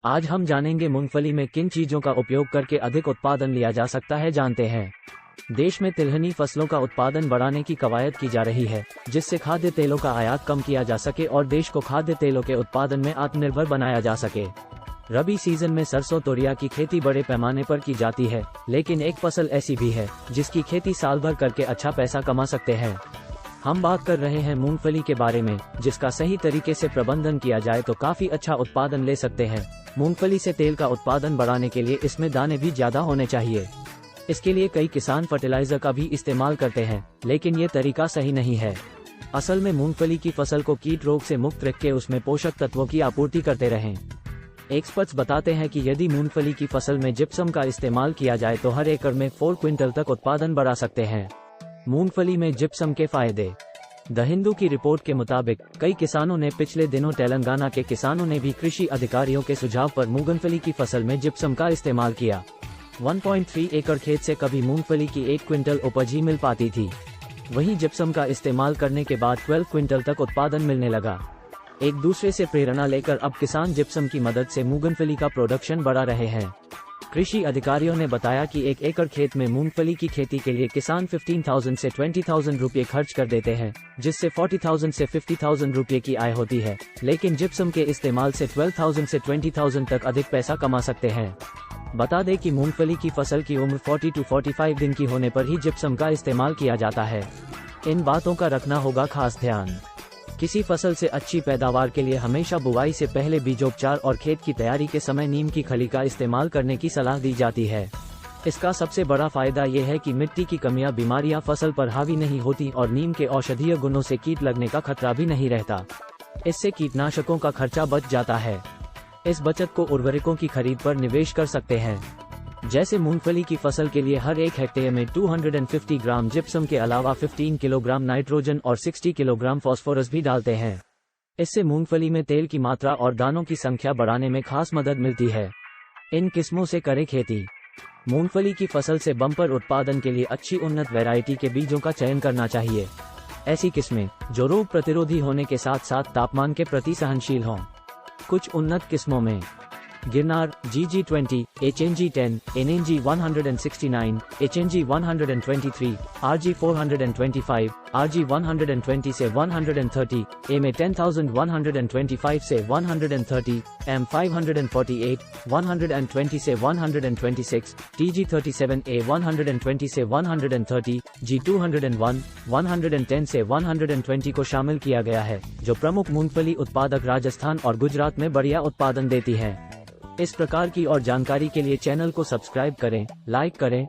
आज हम जानेंगे मूंगफली में किन चीजों का उपयोग करके अधिक उत्पादन लिया जा सकता है। जानते हैं। देश में तिलहनी फसलों का उत्पादन बढ़ाने की कवायद की जा रही है, जिससे खाद्य तेलों का आयात कम किया जा सके और देश को खाद्य तेलों के उत्पादन में आत्मनिर्भर बनाया जा सके। रबी सीजन में सरसों तोरिया की खेती बड़े पैमाने पर की जाती है, लेकिन एक फसल ऐसी भी है जिसकी खेती साल भर करके अच्छा पैसा कमा सकते हैं। हम बात कर रहे हैं मूंगफली के बारे में, जिसका सही तरीके से प्रबंधन किया जाए तो काफी अच्छा उत्पादन ले सकते हैं। मूंगफली से तेल का उत्पादन बढ़ाने के लिए इसमें दाने भी ज्यादा होने चाहिए। इसके लिए कई किसान फर्टिलाइजर का भी इस्तेमाल करते हैं, लेकिन ये तरीका सही नहीं है। असल में मूंगफली की फसल को कीट रोग से मुक्त रख के उसमें पोषक तत्वों की आपूर्ति करते रहें। एक्सपर्ट्स बताते हैं कि यदि मूंगफली की फसल में जिप्सम का इस्तेमाल किया जाए तो हर एकड़ में 4 क्विंटल तक उत्पादन बढ़ा सकते हैं। मूंगफली में जिप्सम के फायदे। द हिंदू की रिपोर्ट के मुताबिक कई किसानों ने पिछले दिनों तेलंगाना के किसानों ने भी कृषि अधिकारियों के सुझाव पर मूंगफली की फसल में जिप्सम का इस्तेमाल किया। 1.3 एकड़ खेत से कभी मूंगफली की 1 क्विंटल उपज ही मिल पाती थी, वहीं जिप्सम का इस्तेमाल करने के बाद 12 क्विंटल तक उत्पादन मिलने लगा। एक दूसरे से प्रेरणा लेकर अब किसान जिप्सम की मदद से मूंगफली का प्रोडक्शन बढ़ा रहे हैं। कृषि अधिकारियों ने बताया कि 1 एकड़ खेत में मूंगफली की खेती के लिए किसान 15,000 से 20,000 रुपये खर्च कर देते हैं, जिससे 40,000 से 50,000 रुपये की आय होती है, लेकिन जिप्सम के इस्तेमाल से 12,000 से 20,000 तक अधिक पैसा कमा सकते हैं। बता दें कि मूंगफली की फसल की उम्र 40 to 45 दिन की होने पर ही जिप्सम का इस्तेमाल किया जाता है। इन बातों का रखना होगा खास ध्यान। किसी फसल से अच्छी पैदावार के लिए हमेशा बुवाई से पहले बीजोपचार और खेत की तैयारी के समय नीम की खली का इस्तेमाल करने की सलाह दी जाती है। इसका सबसे बड़ा फायदा ये है कि मिट्टी की कमियां बीमारियां फसल पर हावी नहीं होती और नीम के औषधीय गुणों से कीट लगने का खतरा भी नहीं रहता। इससे कीटनाशकों का खर्चा बच जाता है। इस बचत को उर्वरकों की खरीद पर निवेश कर सकते हैं। जैसे मूंगफली की फसल के लिए हर 1 हेक्टेयर में 250 ग्राम जिप्सम के अलावा 15 किलोग्राम नाइट्रोजन और 60 किलोग्राम फास्फोरस भी डालते हैं। इससे मूंगफली में तेल की मात्रा और दानों की संख्या बढ़ाने में खास मदद मिलती है। इन किस्मों से करें खेती। मूंगफली की फसल से बम्पर उत्पादन के लिए अच्छी उन्नत वैरायटी के बीजों का चयन करना चाहिए। ऐसी किस्में जो रोग प्रतिरोधी होने के साथ साथ तापमान के प्रति सहनशील हों। कुछ उन्नत किस्मों में Girnar, GG20, HNG10, NNG 169, HNG 123, RG 425, RG 120 से 130, M 10125 से 130, M 548, 120 से 126, TG 37A 120 से 130, G 201, 110 से 120 को शामिल किया गया है, जो प्रमुख मूंगफली उत्पादक राजस्थान और गुजरात में बढ़िया उत्पादन देती है। इस प्रकार की और जानकारी के लिए चैनल को सब्सक्राइब करें, लाइक करें